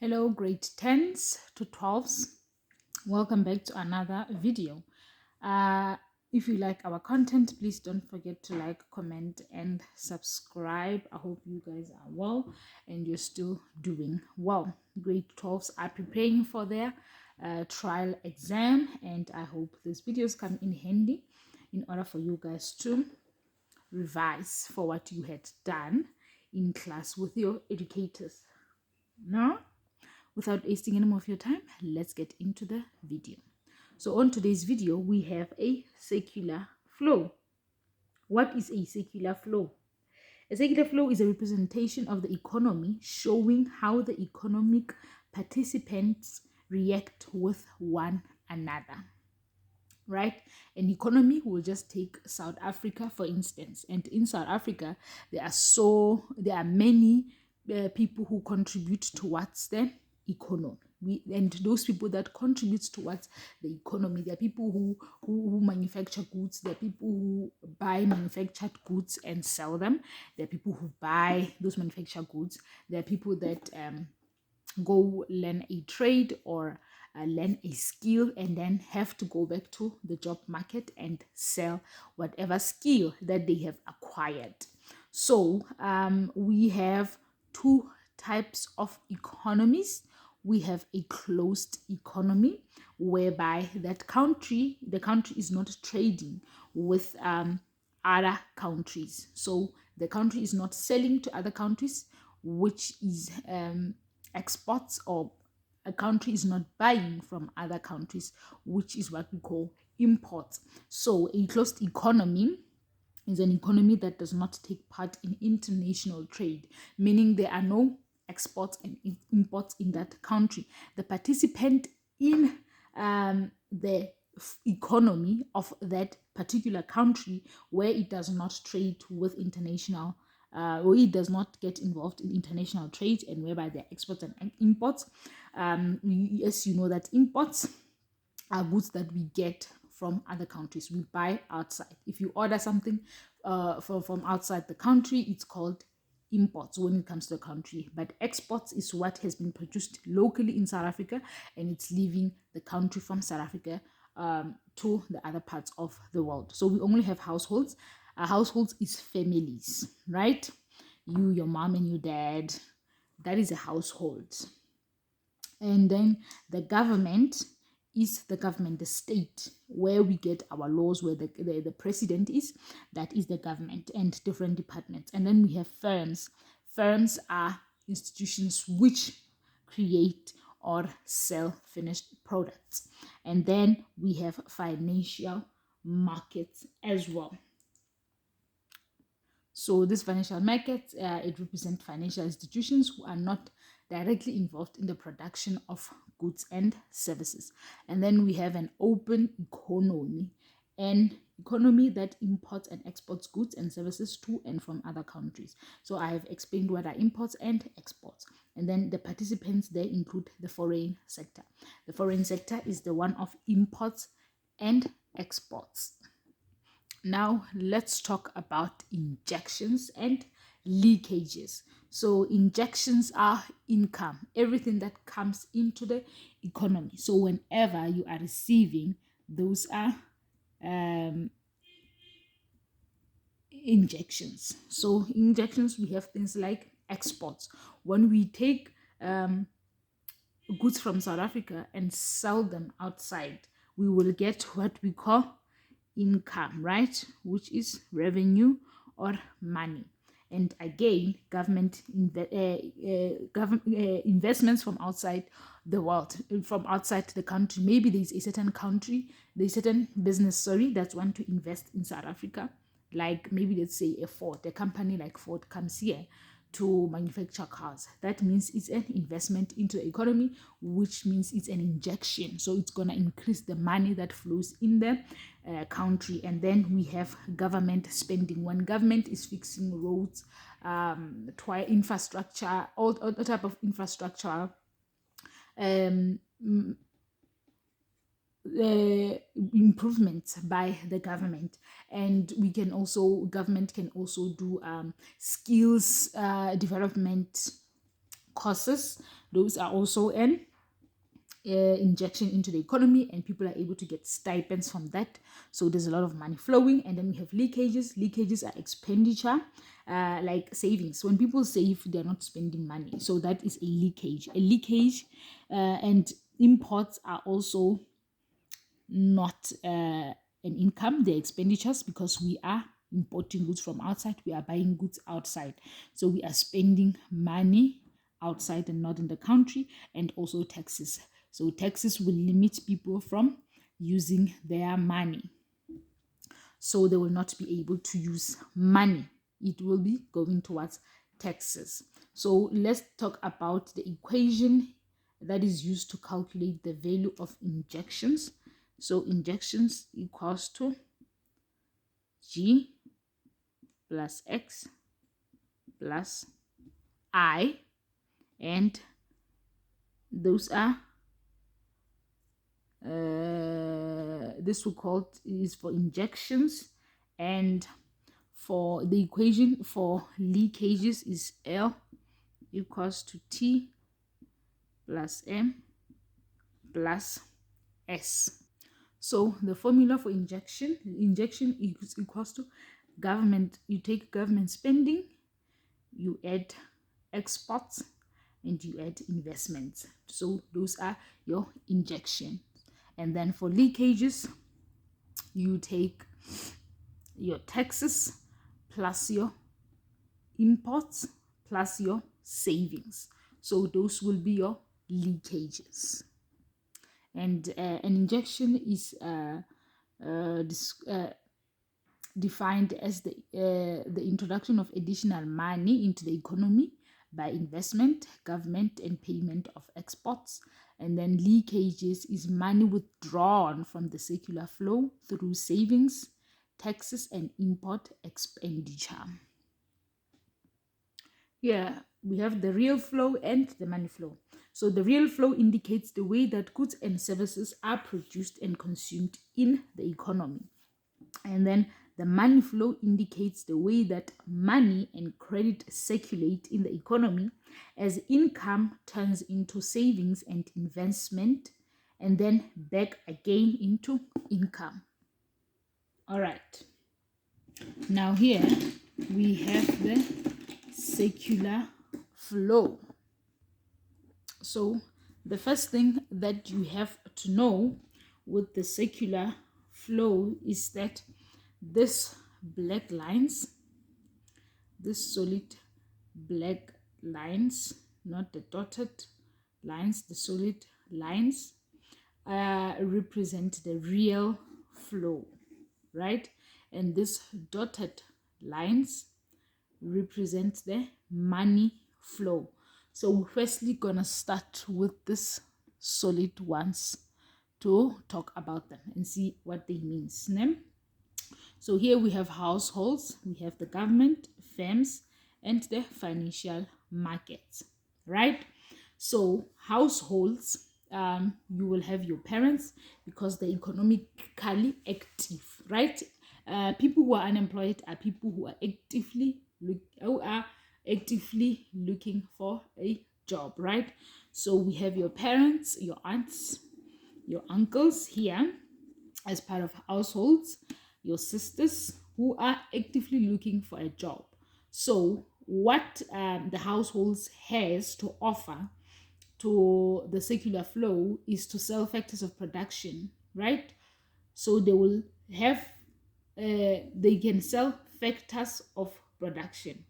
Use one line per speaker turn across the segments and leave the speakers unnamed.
Hello, grade 10s to 12s. Welcome back to another video. Uh, if you like our content, please don't forget to like, comment, and subscribe. I hope you guys are well and you're still doing well. Grade 12s are preparing for their trial exam, and I hope these videos come in handy in order for you guys to revise for what you had done in class with your educators. No? Without wasting any more of your time, let's get into the video. So on today's video, we have a circular flow. What is a circular flow? A circular flow is a representation of the economy showing how the economic participants react with one another. Right? An economy will just take South Africa, for instance, and in South Africa, there are many people who contribute towards the economy. And those people that contribute towards the economy, there are people who manufacture goods, there are people who buy manufactured goods and sell them, there are people who buy those manufactured goods, there are people that go learn a trade or learn a skill and then have to go back to the job market and sell whatever skill that they have acquired. So we have two types of economies. We have a closed economy whereby the country is not trading with other countries. So the country is not selling to other countries, which is exports, or a country is not buying from other countries, which is what we call imports. So a closed economy is an economy that does not take part in international trade, meaning there are no exports and imports in that country. The participant in the economy of that particular country where it does not trade with international or it does not get involved in international trade, and whereby there are exports and imports. Yes, you know that imports are goods that we get from other countries. We buy outside. If you order something from outside the country, it's called imports when it comes to the country. But exports is what has been produced locally in South Africa and it's leaving the country from South Africa to the other parts of the world. So we only have households. Households is families, right? You, your mom, and your dad. That is a household. And then the government is the state, where we get our laws, where the president is, that is the government, and different departments. And then we have firms. Firms are institutions which create or sell finished products. And then we have financial markets as well. So these financial markets, it represents financial institutions who are not directly involved in the production of goods and services. And then we have an open economy, an economy that imports and exports goods and services to and from other countries. So I have explained what are imports and exports. And then the participants there include the foreign sector. The foreign sector is the one of imports and exports. Now let's talk about injections and leakages. So injections are income, everything that comes into the economy. So whenever you are receiving, those are injections. So injections, we have things like exports. When we take goods from South Africa and sell them outside, we will get what we call income, right? Which is revenue or money. And again, government investments from outside the world, from outside the country. Maybe there's a certain country, there's a certain business, that want to invest in South Africa. Like maybe let's say a company like Ford comes here to manufacture cars. That means it's an investment into the economy, which means it's an injection. So it's going to increase the money that flows in the country. And then we have government spending. When government is fixing roads, infrastructure, all type of infrastructure, improvements by the government. And government can also do skills development courses Those are also an injection into the economy, and people are able to get stipends from that. So there's a lot of money flowing. And then we have leakages. Leakages are expenditure, like savings. When people save, they're not spending money, so that is a leakage. And imports are also not an income. They're expenditures, because we are importing goods from outside, we are buying goods outside, so we are spending money outside and not in the country. And also taxes. So taxes will limit people from using their money, so they will not be able to use money. It will be going towards taxes. So let's talk about the equation that is used to calculate the value of injections. So injections equals to G plus X plus I, and those are this we call is for injections, and for the equation for leakages is L equals to T plus M plus S. So the formula for injection is equals to government. You take government spending, you add exports, and you add investments. So those are your injections. And then for leakages, you take your taxes plus your imports plus your savings. So those will be your leakages. And an injection is defined as the introduction of additional money into the economy by investment, government, and payment of exports. And then leakages is money withdrawn from the circular flow through savings, taxes, and import expenditure. Here we have the real flow and the money flow. So the real flow indicates the way that goods and services are produced and consumed in the economy. And then the money flow indicates the way that money and credit circulate in the economy as income turns into savings and investment, and then back again into income. All right. Now here we have the circular flow. So the first thing that you have to know with the circular flow is that this black lines, this solid black lines, not the dotted lines, the solid lines represent the real flow, right? And this dotted lines represent the money flow. So we're firstly gonna start with this solid ones to talk about them and see what they mean. So here we have households, we have the government, firms, and the financial markets, right? So households, you will have your parents, because they're economically active, right? People who are unemployed are people who are actively looking for a job, right? So we have your parents, your aunts, your uncles here as part of households, your sisters who are actively looking for a job. So what the households has to offer to the circular flow is to sell factors of production, right? So they will have they can sell factors of production,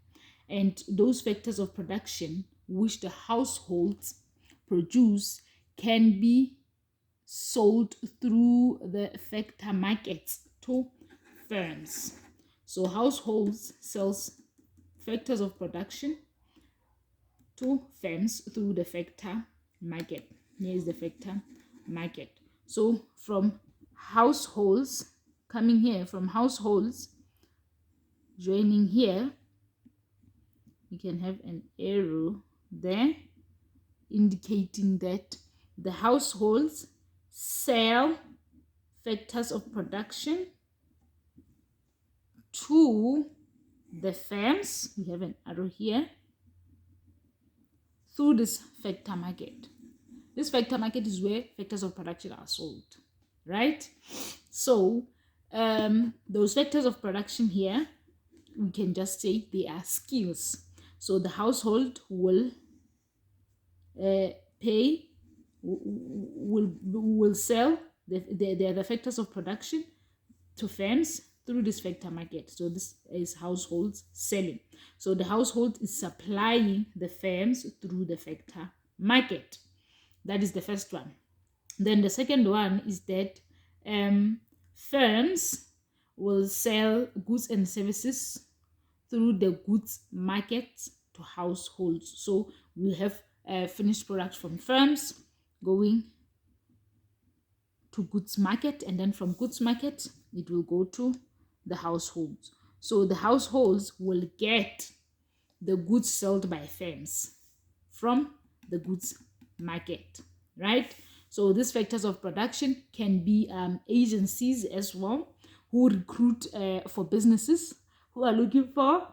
and those factors of production which the households produce can be sold through the factor markets to firms. So households sells factors of production to firms through the factor market. Here is the factor market. So from households, coming here from households, joining here, you can have an arrow there indicating that the households sell factors of production to the firms. We have an arrow here through this factor market. This factor market is where factors of production are sold, right? So those factors of production here, we can just say they are skills. So the household will pay, will sell the factors of production to firms through this factor market. So this is households selling. So the household is supplying the firms through the factor market. That is the first one. Then the second one is that firms will sell goods and services through the goods market to households. So we have finished products from firms going to goods market, and then from goods market it will go to the households. So the households will get the goods sold by firms from the goods market, right? So these factors of production can be agencies as well, who recruit for businesses who are looking for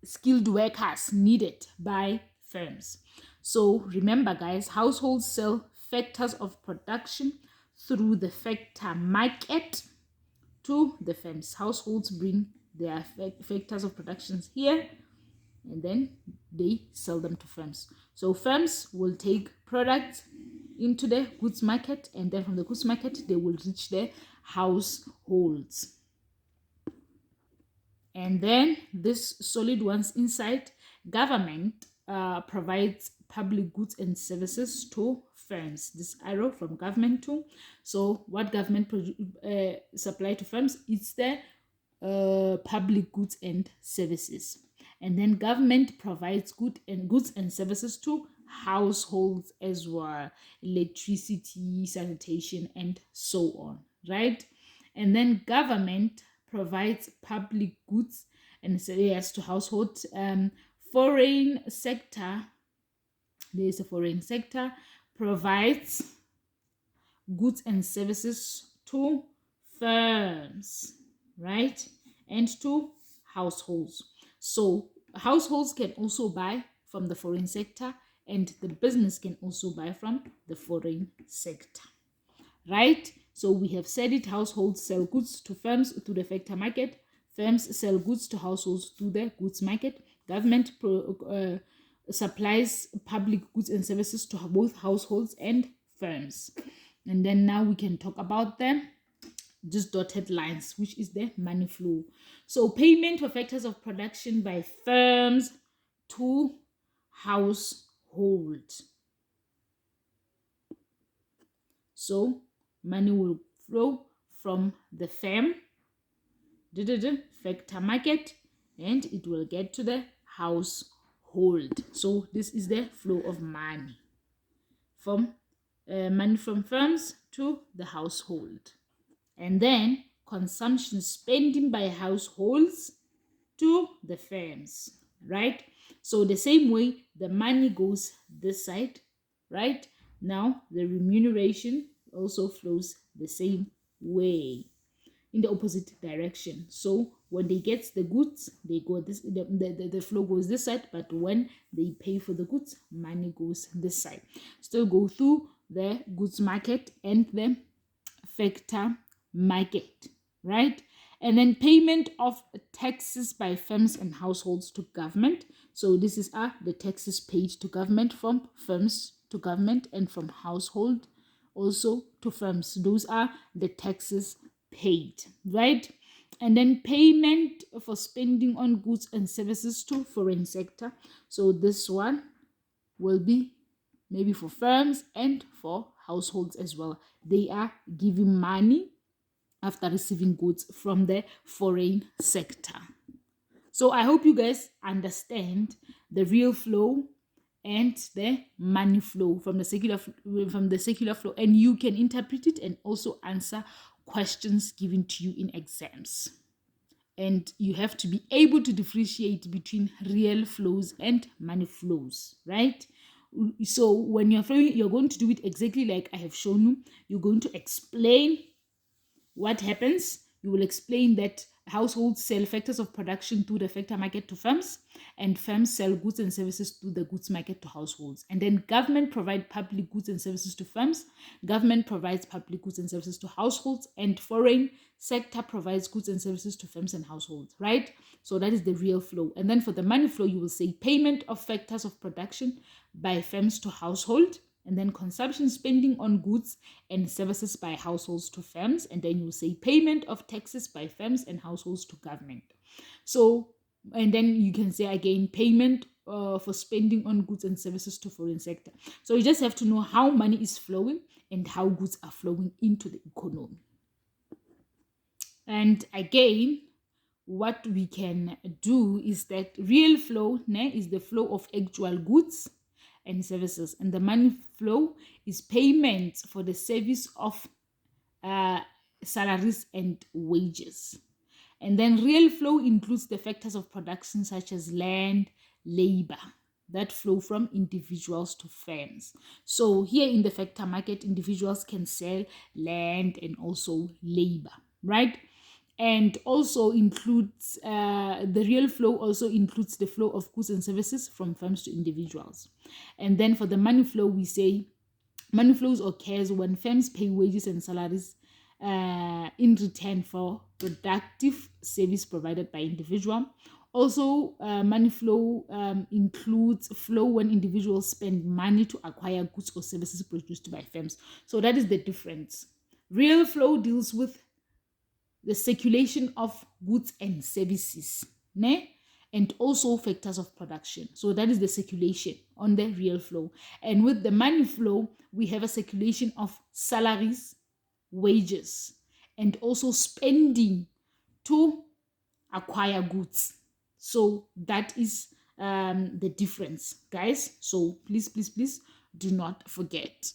skilled workers needed by firms. So remember, guys, households sell factors of production through the factor market to the firms. Households bring their factors of productions here, and then they sell them to firms. So firms will take products into the goods market, and then from the goods market they will reach the households. And then this solid ones inside, government provides public goods and services to firms. This arrow from government to. So what government supply to firms? It's the public goods and services. And then government provides goods and services to households as well, electricity, sanitation, and so on, right? And then government provides public goods and services to households. Foreign sector, there is a foreign sector, provides goods and services to firms, right? And to households. So households can also buy from the foreign sector, and the business can also buy from the foreign sector, right? So we have said it, households sell goods to firms through the factor market. Firms sell goods to households through the goods market. Government supplies public goods and services to both households and firms. And then now we can talk about them, just dotted lines, which is the money flow. So payment for factors of production by firms to household. So money will flow from the firm, factor market, and it will get to the household. So this is the flow of money from firms to the household. And then consumption spending by households to the firms, right? So the same way the money goes this side, right? Now the remuneration also flows the same way in the opposite direction. So when they get the goods, they go this, the flow goes this side, but when they pay for the goods, money goes this side. Still go through the goods market and the factor market, right? And then payment of taxes by firms and households to government. So this is the taxes paid to government, from firms to government, and from household also to firms. Those are the taxes paid, right? And then payment for spending on goods and services to foreign sector. So this one will be maybe for firms and for households as well. They are giving money after receiving goods from the foreign sector. So I hope you guys understand the real flow and the money flow from the secular flow, and you can interpret it and also answer questions given to you in exams. And you have to be able to differentiate between real flows and money flows, right? So when you're flowing, you're going to do it exactly like I have shown you. You're going to explain what happens. You will explain that Households sell factors of production through the factor market to firms, and firms sell goods and services through the goods market to households. And then government provides public goods and services to firms, government provides public goods and services to households, and foreign sector provides goods and services to firms and households, right? So that is the real flow. And then for the money flow, you will say payment of factors of production by firms to household, and then consumption spending on goods and services by households to firms, and then you say payment of taxes by firms and households to government. So, and then you can say again payment for spending on goods and services to foreign sector. So you just have to know how money is flowing and how goods are flowing into the economy. And again, what we can do is that real flow is the flow of actual goods and services, and the money flow is payments for the service of salaries and wages. And then real flow includes the factors of production such as land, labor, that flow from individuals to firms. So here in the factor market, individuals can sell land and also labor, right? And also includes the real flow also includes the flow of goods and services from firms to individuals. And then for the money flow, we say money flows occurs when firms pay wages and salaries in return for productive service provided by individual. Also, money flow includes flow when individuals spend money to acquire goods or services produced by firms. So that is the difference. Real flow deals with the circulation of goods and services, and also factors of production. So that is the circulation on the real flow. And with the money flow, we have a circulation of salaries, wages, and also spending to acquire goods. So that is the difference, guys. So please do not forget.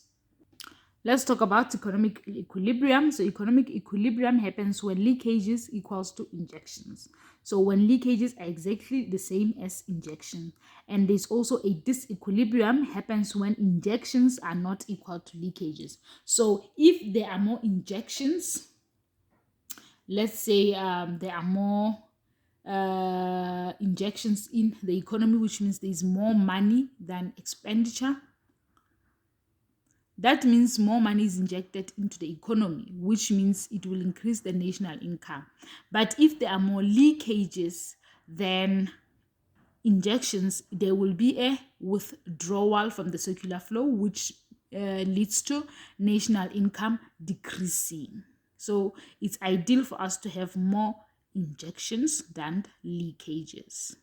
Let's talk about economic equilibrium. So economic equilibrium happens when leakages equals to injections. So when leakages are exactly the same as injection. And there's also a disequilibrium happens when injections are not equal to leakages. So if there are more injections, let's say there are more injections in the economy, which means there's more money than expenditure. That means more money is injected into the economy, which means it will increase the national income. But if there are more leakages than injections, there will be a withdrawal from the circular flow, which leads to national income decreasing. So it's ideal for us to have more injections than leakages.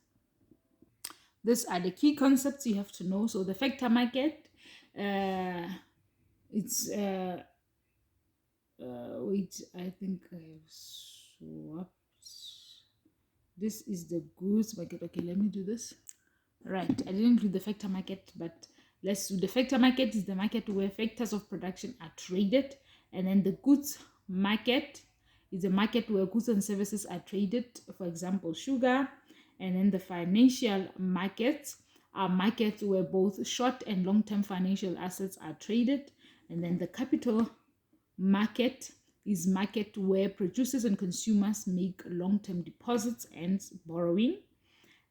These are the key concepts you have to know. So the factor market, it's wait, I think I have swapped. This is the goods market. Okay, let me do this. Right, I didn't do the factor market, but let's do the factor market. Is the market where factors of production are traded, and then the goods market is a market where goods and services are traded, for example sugar. And then the financial markets are markets where both short and long-term financial assets are traded. And then the capital market is market where producers and consumers make long-term deposits and borrowing.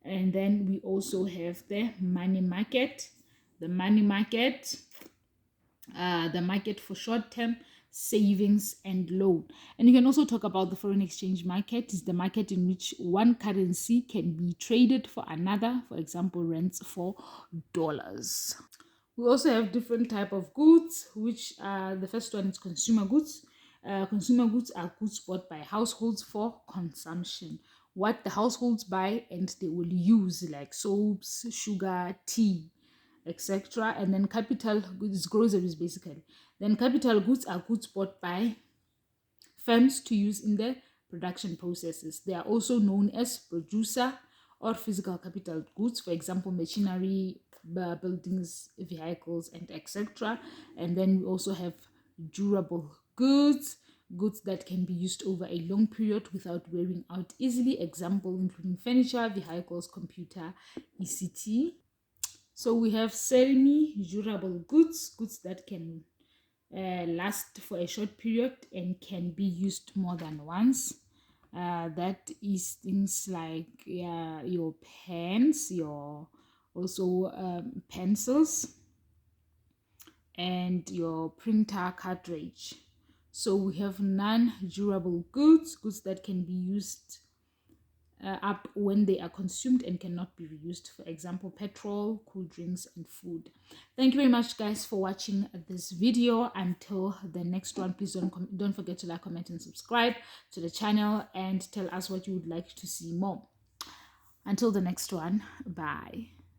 And then we also have the money market. The money market, the market for short-term savings and loan. And you can also talk about the foreign exchange market. Is the market in which one currency can be traded for another, for example rands for dollars. We also have different type of goods, which the first one is consumer goods. Consumer goods are goods bought by households for consumption. What the households buy and they will use, like soaps, sugar, tea, etc. And then capital goods, groceries basically. Then capital goods are goods bought by firms to use in the production processes. They are also known as producer or physical capital goods, for example machinery, buildings, vehicles, and etc. And then we also have durable goods, goods that can be used over a long period without wearing out easily, example including furniture, vehicles, computer, etc. So we have semi-durable goods, goods that can last for a short period and can be used more than once. That is things like your pens, your also pencils, and your printer cartridge. So we have non-durable goods, goods that can be used up when they are consumed and cannot be reused. For example, petrol, cool drinks, and food. Thank you very much, guys, for watching this video. Until the next one, please don't forget to like, comment, and subscribe to the channel, and tell us what you would like to see more. Until the next one, bye.